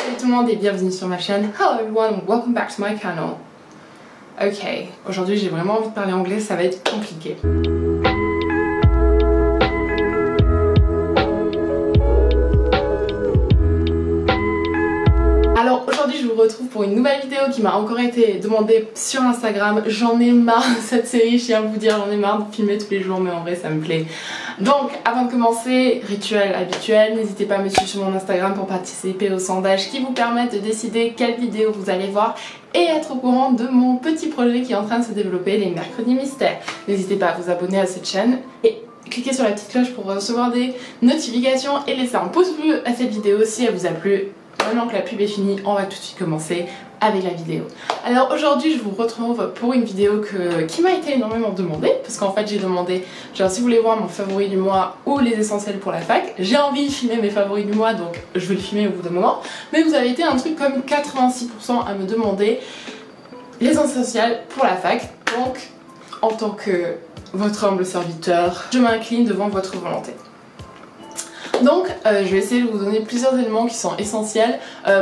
Salut tout le monde et bienvenue sur ma chaîne. Hello everyone, welcome back to my channel. Ok, aujourd'hui j'ai vraiment envie de parler anglais, ça va être compliqué. Alors aujourd'hui je vous retrouve pour une nouvelle vidéo qui m'a encore été demandée sur Instagram. J'en ai marre de cette série, je tiens à vous dire, j'en ai marre de filmer tous les jours, mais en vrai ça me plaît. Donc avant de commencer, rituel habituel, n'hésitez pas à me suivre sur mon Instagram pour participer au sondage qui vous permet de décider quelle vidéo vous allez voir et être au courant de mon petit projet qui est en train de se développer, les mercredis mystères. N'hésitez pas à vous abonner à cette chaîne et cliquez sur la petite cloche pour recevoir des notifications et laissez un pouce bleu à cette vidéo si elle vous a plu. Maintenant que la pub est finie, on va tout de suite commencer avec la vidéo. Alors aujourd'hui je vous retrouve pour une vidéo qui m'a été énormément demandée, parce qu'en fait j'ai demandé genre si vous voulez voir mon favori du mois ou les essentiels pour la fac. J'ai envie de filmer mes favoris du mois, donc je vais le filmer au bout d'un moment, mais vous avez été un truc comme 86% à me demander les essentiels pour la fac. Donc en tant que votre humble serviteur, je m'incline devant votre volonté. Donc je vais essayer de vous donner plusieurs éléments qui sont essentiels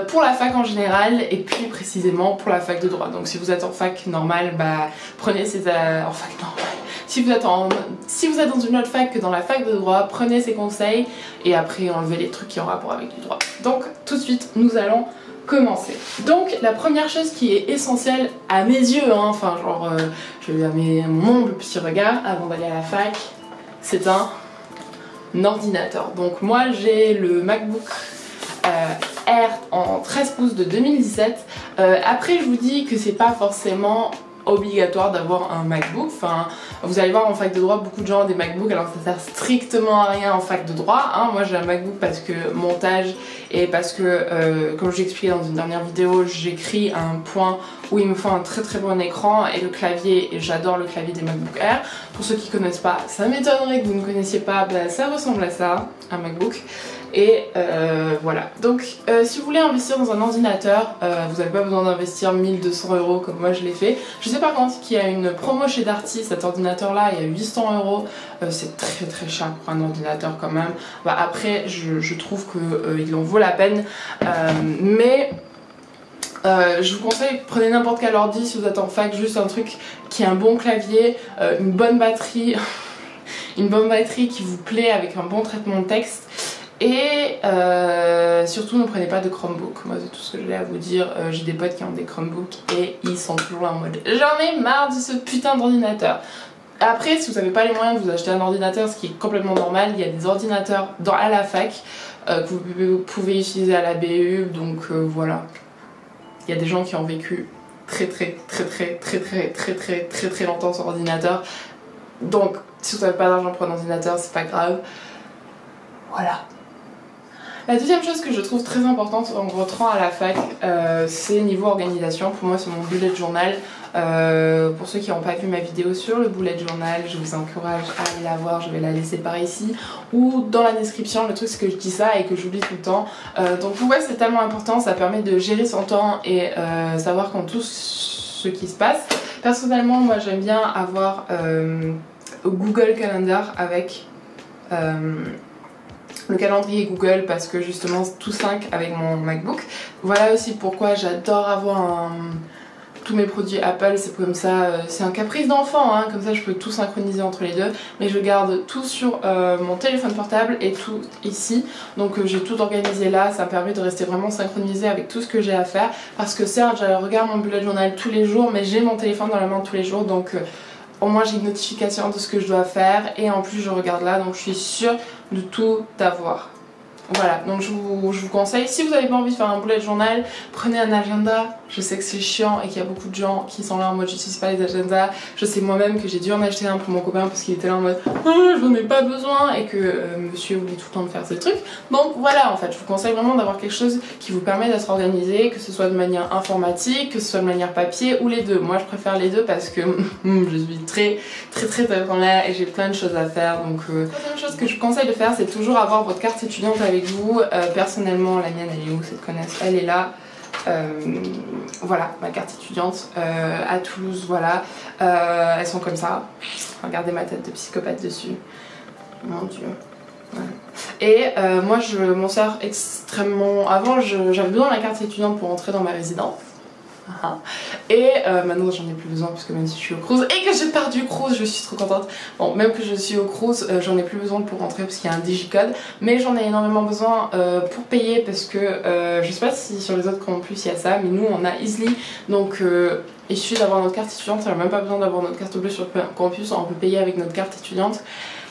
pour la fac en général et plus précisément pour la fac de droit. Donc si vous êtes en fac normale, bah prenez ces... en fac normale. Si vous êtes dans une autre fac que dans la fac de droit, prenez ces conseils et après enlevez les trucs qui ont rapport avec du droit. Donc tout de suite nous allons commencer. Donc la première chose qui est essentielle à mes yeux, hein, enfin genre je vais mettre mon humble petit regard avant d'aller à la fac, c'est un ordinateur. Donc moi j'ai le MacBook Air en 13 pouces de 2017. Après je vous dis que c'est pas forcément obligatoire d'avoir un MacBook. Enfin, vous allez voir en fac de droit beaucoup de gens ont des MacBooks alors ça sert strictement à rien en fac de droit. Hein. Moi j'ai un MacBook parce que montage et parce que comme j'ai expliqué dans une dernière vidéo, j'écris à un point où il me faut un très très bon écran et le clavier, et j'adore le clavier des MacBook Air. Pour ceux qui connaissent pas, ça m'étonnerait que vous ne connaissiez pas, bah, ça ressemble à ça, un MacBook. Et voilà, donc si vous voulez investir dans un ordinateur, vous n'avez pas besoin d'investir 1200 € comme moi je l'ai fait. Je sais par contre qu'il y a une promo chez Darty, cet ordinateur là il y a 800 €, c'est très très cher pour un ordinateur quand même. Bah, après je trouve qu'il en vaut la peine, mais je vous conseille, prenez n'importe quel ordi si vous êtes en fac, juste un truc qui a un bon clavier, une bonne batterie, une bonne batterie qui vous plaît avec un bon traitement de texte. Et surtout ne prenez pas de Chromebook. Moi c'est tout ce que j'ai à vous dire. J'ai des potes qui ont des Chromebooks et ils sont toujours en mode j'en ai marre de ce putain d'ordinateur. Après si vous n'avez pas les moyens de vous acheter un ordinateur, ce qui est complètement normal, il y a des ordinateurs à la fac que vous pouvez utiliser à la BU. Donc voilà, il y a des gens qui ont vécu très longtemps sur ordinateur. Donc si vous n'avez pas d'argent pour un ordinateur, c'est pas grave. Voilà. La deuxième chose que je trouve très importante en rentrant à la fac, c'est niveau organisation. Pour moi c'est mon bullet journal. Pour ceux qui n'ont pas vu ma vidéo sur le bullet journal, je vous encourage à aller la voir, je vais la laisser par ici ou dans la description. Le truc c'est que je dis ça et que j'oublie tout le temps, donc pour moi c'est tellement important, ça permet de gérer son temps et savoir quand tout ce qui se passe. Personnellement moi j'aime bien avoir Google Calendar avec le calendrier Google parce que justement tout sync avec mon MacBook. Voilà aussi pourquoi j'adore avoir tous mes produits Apple, c'est comme ça, c'est un caprice d'enfant, hein, comme ça je peux tout synchroniser entre les deux, mais je garde tout sur mon téléphone portable et tout ici, donc j'ai tout organisé là, ça me permet de rester vraiment synchronisé avec tout ce que j'ai à faire, parce que certes je regarde mon bullet journal tous les jours, mais j'ai mon téléphone dans la main tous les jours, donc au moins j'ai une notification de ce que je dois faire et en plus je regarde là, donc je suis sûre de tout avoir. Voilà, donc je vous conseille, si vous n'avez pas envie de faire un bullet journal, prenez un agenda. Je sais que c'est chiant et qu'il y a beaucoup de gens qui sont là en mode j'utilise pas les agendas. Je sais moi-même que j'ai dû en acheter un pour mon copain parce qu'il était là en mode j'en ai pas besoin et que monsieur oublie tout le temps de faire ses trucs. Donc voilà, en fait je vous conseille vraiment d'avoir quelque chose qui vous permet d'être organisé, que ce soit de manière informatique, que ce soit de manière papier ou les deux. Moi je préfère les deux parce que je suis très dans l'air et j'ai plein de choses à faire. Donc la deuxième chose que je vous conseille de faire, c'est toujours avoir votre carte étudiante avec vous. Personnellement la mienne elle est où, cette connasse, elle est là. Voilà ma carte étudiante à Toulouse, voilà, elles sont comme ça, regardez ma tête de psychopathe dessus, mon dieu, Et moi je m'en sers extrêmement... Avant j'avais besoin de la carte étudiante pour entrer dans ma résidence. Et maintenant j'en ai plus besoin parce que même si je suis au cruise et que j'ai perdu cruise, je suis trop contente. Bon, même que je suis au cruise, j'en ai plus besoin pour rentrer parce qu'il y a un digicode, mais j'en ai énormément besoin pour payer parce que je sais pas si sur les autres campus il y a ça, mais nous on a Easily, donc il suffit d'avoir notre carte étudiante, on n'a même pas besoin d'avoir notre carte bleue sur le campus, on peut payer avec notre carte étudiante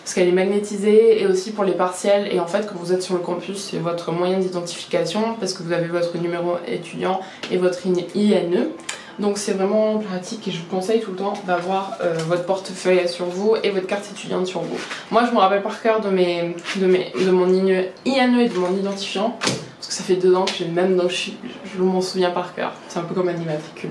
parce qu'elle est magnétisée, et aussi pour les partiels. Et en fait quand vous êtes sur le campus, c'est votre moyen d'identification parce que vous avez votre numéro étudiant et votre INE. Donc c'est vraiment pratique et je vous conseille tout le temps d'avoir votre portefeuille sur vous et votre carte étudiante sur vous. Moi je me rappelle par cœur de mon INE et de mon identifiant parce que ça fait 2 ans que j'ai le même, donc je m'en souviens par cœur. C'est un peu comme un immatricule.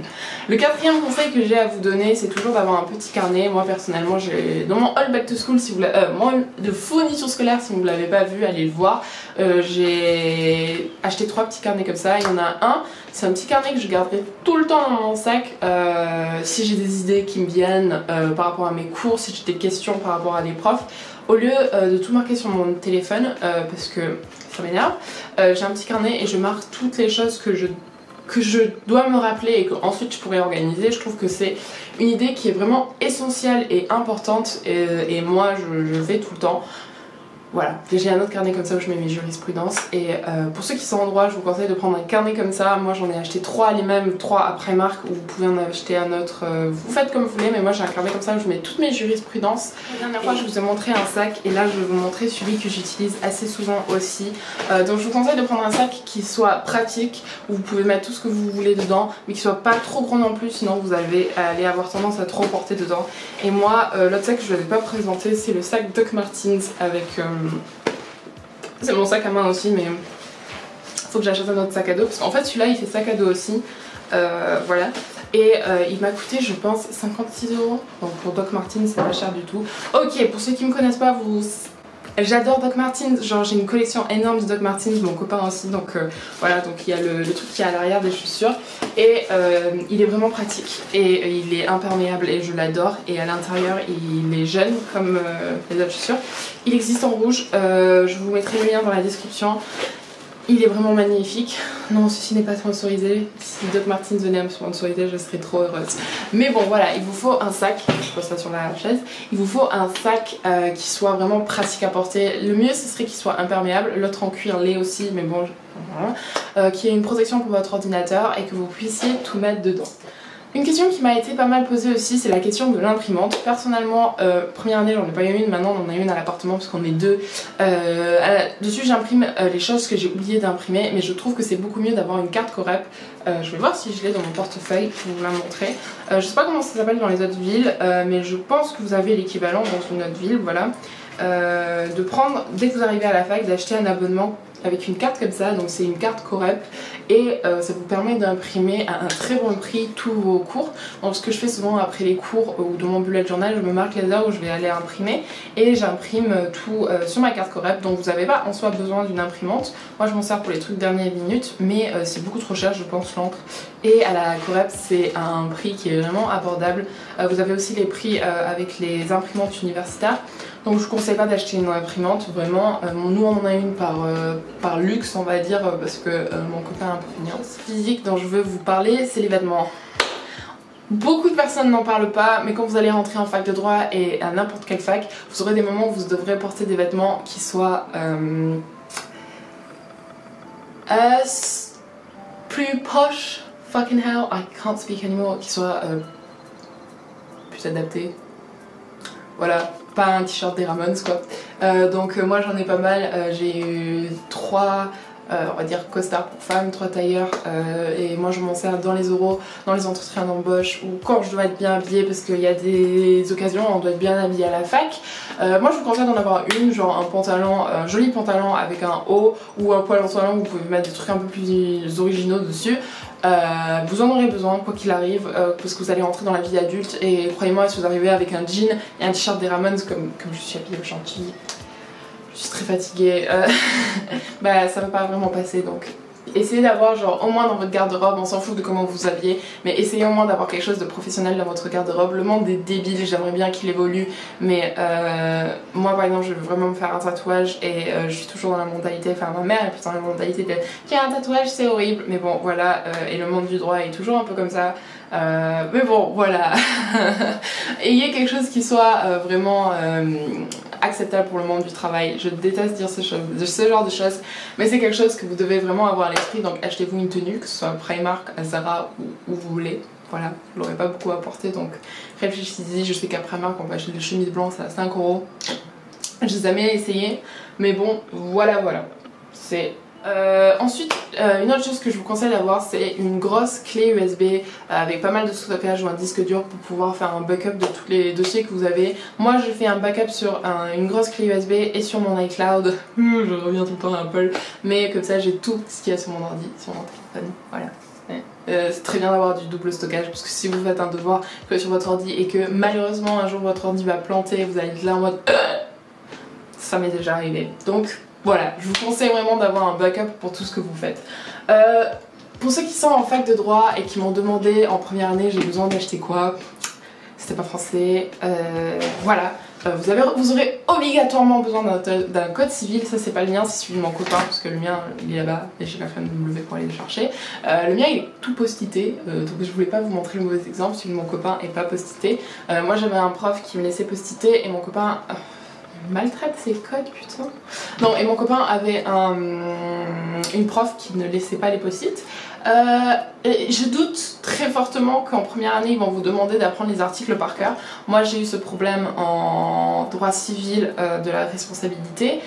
Le 4e conseil que j'ai à vous donner, c'est toujours d'avoir un petit carnet. Moi personnellement, j'ai dans mon All Back to School, si vous de fourniture scolaire, si vous ne l'avez pas vu, allez le voir. J'ai acheté 3 petits carnets comme ça. Il y en a un, c'est un petit carnet que je garderai tout le temps dans mon sac si j'ai des idées qui me viennent par rapport à mes cours, si j'ai des questions par rapport à des profs. Au lieu de tout marquer sur mon téléphone, parce que ça m'énerve, j'ai un petit carnet et je marque toutes les choses que je dois me rappeler et qu'ensuite je pourrais organiser. Je trouve que c'est une idée qui est vraiment essentielle et importante et moi je fais tout le temps. Voilà, j'ai un autre carnet comme ça où je mets mes jurisprudences et pour ceux qui sont en droit, je vous conseille de prendre un carnet comme ça. Moi j'en ai acheté 3, les mêmes 3 à Primark, ou vous pouvez en acheter un autre, vous faites comme vous voulez, mais moi j'ai un carnet comme ça où je mets toutes mes jurisprudences. La dernière fois je vous ai montré un sac et là je vais vous montrer celui que j'utilise assez souvent aussi. Donc je vous conseille de prendre un sac qui soit pratique, où vous pouvez mettre tout ce que vous voulez dedans, mais qui soit pas trop grand non plus, sinon vous allez avoir tendance à trop porter dedans. Et moi l'autre sac que je ne vous avais pas présenté, c'est le sac Doc Martens avec... c'est mon sac à main aussi, mais faut que j'achète un autre sac à dos parce qu'en fait celui-là il fait sac à dos aussi. Voilà, et il m'a coûté je pense 56 €, donc pour Doc Martens c'est pas cher du tout. Ok, pour ceux qui me connaissent pas, j'adore Doc Martens, genre j'ai une collection énorme de Doc Martens, mon copain aussi, donc voilà, donc il y a le truc qui est à l'arrière des chaussures et il est vraiment pratique et il est imperméable et je l'adore, et à l'intérieur il est jeune comme les autres chaussures. Il existe en rouge, je vous mettrai le lien dans la description. Il est vraiment magnifique. Non, ceci n'est pas sponsorisé. Si Doc Martens venait à me sponsoriser, je serais trop heureuse. Mais bon, voilà, il vous faut un sac. Je pose ça sur la chaise. Il vous faut un sac qui soit vraiment pratique à porter. Le mieux, ce serait qu'il soit imperméable. L'autre en cuir l'est aussi, mais bon, voilà. Qui ait une protection pour votre ordinateur et que vous puissiez tout mettre dedans. Une question qui m'a été pas mal posée aussi, c'est la question de l'imprimante. Personnellement, première année j'en ai pas eu une, maintenant on en a une à l'appartement parce qu'on est 2. Dessus j'imprime les choses que j'ai oublié d'imprimer, mais je trouve que c'est beaucoup mieux d'avoir une carte Corep. Je vais voir si je l'ai dans mon portefeuille pour vous la montrer. Je sais pas comment ça s'appelle dans les autres villes, mais je pense que vous avez l'équivalent dans une autre ville, voilà. De prendre, dès que vous arrivez à la fac, d'acheter un abonnement avec une carte comme ça, donc c'est une carte Corep et ça vous permet d'imprimer à un très bon prix tous vos cours. Donc ce que je fais souvent après les cours ou dans mon bullet journal, je me marque les heures où je vais aller imprimer et j'imprime tout sur ma carte Corep. Donc vous n'avez pas en soi besoin d'une imprimante. Moi je m'en sers pour les trucs dernières minutes, mais c'est beaucoup trop cher je pense l'encre, et à la Corep c'est un prix qui est vraiment abordable. Vous avez aussi les prix avec les imprimantes universitaires. Donc je ne conseille pas d'acheter une imprimante, vraiment. Nous on en a une par luxe on va dire, parce que mon copain est un peu feignant. Physique dont je veux vous parler, c'est les vêtements. Beaucoup de personnes n'en parlent pas, mais quand vous allez rentrer en fac de droit et à n'importe quelle fac, vous aurez des moments où vous devrez porter des vêtements qui soient plus posh, fucking hell, I can't speak anymore, qui soient plus adaptés. Voilà, pas un t-shirt des Ramones quoi. Donc moi j'en ai pas mal, j'ai eu 3 on va dire costards pour femmes, 3 tailleurs, et moi je m'en sers dans les oraux, dans les entretiens d'embauche ou quand je dois être bien habillée parce qu'il y a des occasions où on doit être bien habillé à la fac. Moi je vous conseille d'en avoir une, genre un pantalon, un joli pantalon avec un haut ou un poil en talon, vous pouvez mettre des trucs un peu plus originaux dessus. Vous en aurez besoin quoi qu'il arrive, parce que vous allez rentrer dans la vie adulte, et croyez-moi si vous arrivez avec un jean et un t-shirt des Ramones comme je suis habillée au chantilly, je suis très fatiguée, bah ça va pas vraiment passer, donc essayez d'avoir genre au moins dans votre garde-robe, on s'en fout de comment vous vous habillez, mais essayez au moins d'avoir quelque chose de professionnel dans votre garde-robe. Le monde est débile, j'aimerais bien qu'il évolue, mais moi par exemple je veux vraiment me faire un tatouage et je suis toujours dans la mentalité, enfin ma mère est plus dans la mentalité de qui a un tatouage c'est horrible, mais bon voilà, et le monde du droit est toujours un peu comme ça. Mais bon voilà, ayez quelque chose qui soit vraiment acceptable pour le monde du travail. Je déteste dire ce genre de choses, mais c'est quelque chose que vous devez vraiment avoir à l'esprit. Donc achetez-vous une tenue, que ce soit Primark, à Zara ou où vous voulez. Voilà, je l'aurais pas beaucoup apporté, donc réfléchissez-y. Je sais qu'à Primark on peut acheter des chemises blanches à 5 €. Je les ai jamais essayé, mais bon voilà. C'est ensuite, une autre chose que je vous conseille d'avoir, c'est une grosse clé USB avec pas mal de stockage ou un disque dur pour pouvoir faire un backup de tous les dossiers que vous avez. Moi j'ai fait un backup sur une grosse clé USB et sur mon iCloud. Je reviens tout le temps à Apple, mais comme ça j'ai tout ce qu'il y a sur mon ordi, sur mon téléphone. Voilà. C'est très bien d'avoir du double stockage parce que si vous faites un devoir que sur votre ordi et que malheureusement un jour votre ordi va planter, vous allez être là en mode ça m'est déjà arrivé. Donc voilà, je vous conseille vraiment d'avoir un backup pour tout ce que vous faites. Pour ceux qui sont en fac de droit et qui m'ont demandé en première année j'ai besoin d'acheter quoi, c'était pas français, voilà. Vous aurez obligatoirement besoin d'un code civil, ça c'est pas le mien, c'est celui de mon copain parce que le mien il est là-bas et j'ai la flemme de me lever pour aller le chercher. Le mien il est tout postité, donc je voulais pas vous montrer le mauvais exemple, celui de mon copain est pas postité. Moi j'avais un prof qui me laissait postiter et mon copain... maltraite ses codes putain. Non, et mon copain avait une prof qui ne laissait pas les post-it. Je doute très fortement qu'en première année ils vont vous demander d'apprendre les articles par cœur. Moi j'ai eu ce problème en droit civil de la responsabilité.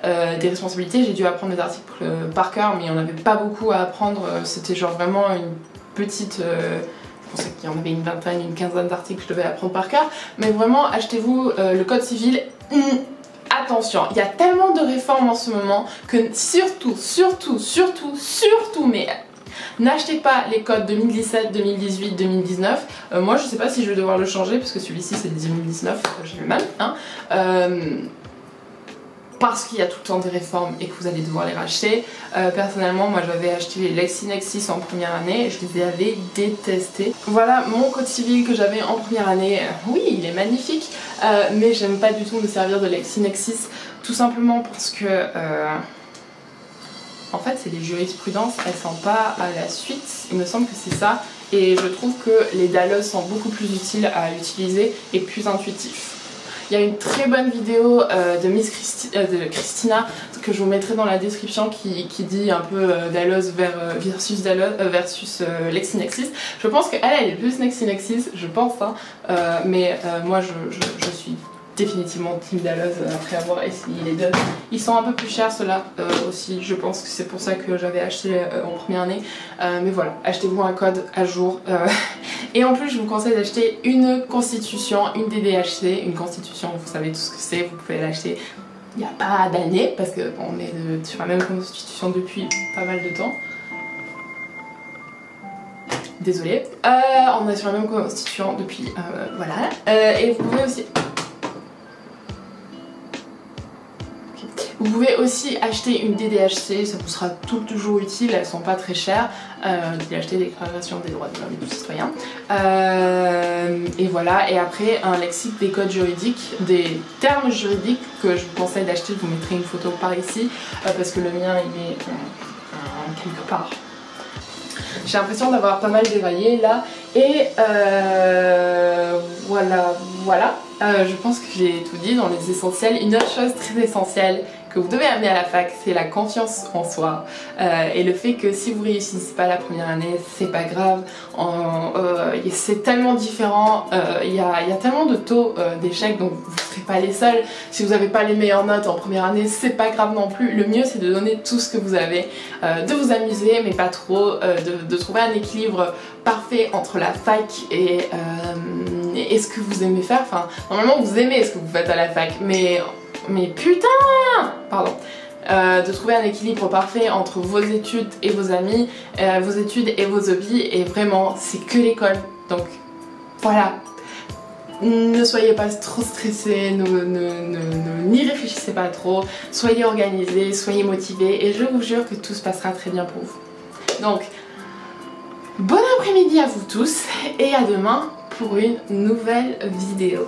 Des responsabilités, j'ai dû apprendre les articles par cœur, mais il n'y en avait pas beaucoup à apprendre. C'était genre vraiment une petite... je pensais qu'il y en avait une vingtaine, une quinzaine d'articles que je devais apprendre par cœur. Mais vraiment, achetez-vous le code civil. Attention, il y a tellement de réformes en ce moment que surtout, mais n'achetez pas les codes 2017, 2018, 2019. Moi, je sais pas si je vais devoir le changer parce que celui-ci c'est 2019, j'ai le mal. Hein. Parce qu'il y a tout le temps des réformes et que vous allez devoir les racheter. Personnellement, moi j'avais acheté les LexisNexis en première année et je les avais détestés. Voilà mon code civil que j'avais en première année. Oui, il est magnifique, mais j'aime pas du tout me servir de LexisNexis, tout simplement parce que en fait c'est les jurisprudences, elles sont pas à la suite, il me semble que c'est ça, et je trouve que les Dallos sont beaucoup plus utiles à utiliser et plus intuitifs. Il y a une très bonne vidéo de Christina que je vous mettrai dans la description qui dit un peu Dallos versus LexisNexis. Je pense qu'elle est plus LexisNexis, je pense, hein, mais moi je suis définitivement Team Dallos après avoir essayé les deux. Ils sont un peu plus chers ceux-là aussi, je pense que c'est pour ça que j'avais acheté en première année. Mais voilà, achetez-vous un code à jour. Et en plus je vous conseille d'acheter une constitution, une DDHC. Une constitution, vous savez tout ce que c'est, vous pouvez l'acheter il n'y a pas d'années parce qu'on est sur la même constitution depuis pas mal de temps. Désolée. On est sur la même constitution depuis... voilà. Et vous pouvez aussi... Vous pouvez aussi acheter une DDHC, ça vous sera toujours utile, elles sont pas très chères. DDHC, Déclaration des droits de l'homme et du citoyen. Et voilà, et après un lexique des codes juridiques, des termes juridiques que je vous conseille d'acheter, je vous mettrai une photo par ici, parce que le mien il est quelque part. J'ai l'impression d'avoir pas mal dévaillé là, et voilà. Je pense que j'ai tout dit dans les essentiels. Une autre chose très essentielle que vous devez amener à la fac, c'est la confiance en soi et le fait que si vous réussissez pas la première année, c'est pas grave. C'est tellement différent, il y a tellement de taux d'échec, donc vous serez pas les seuls. Si vous n'avez pas les meilleures notes en première année, c'est pas grave non plus. Le mieux c'est de donner tout ce que vous avez, de vous amuser mais pas trop, de trouver un équilibre parfait entre la fac et ce que vous aimez faire. Enfin, normalement vous aimez ce que vous faites à la fac, mais putain, pardon. De trouver un équilibre parfait entre vos études et vos amis, vos études et vos hobbies, et vraiment c'est que l'école. Donc voilà, ne soyez pas trop stressés, n'y réfléchissez pas trop, soyez organisés, soyez motivés et je vous jure que tout se passera très bien pour vous. Donc, bon après-midi à vous tous et à demain pour une nouvelle vidéo.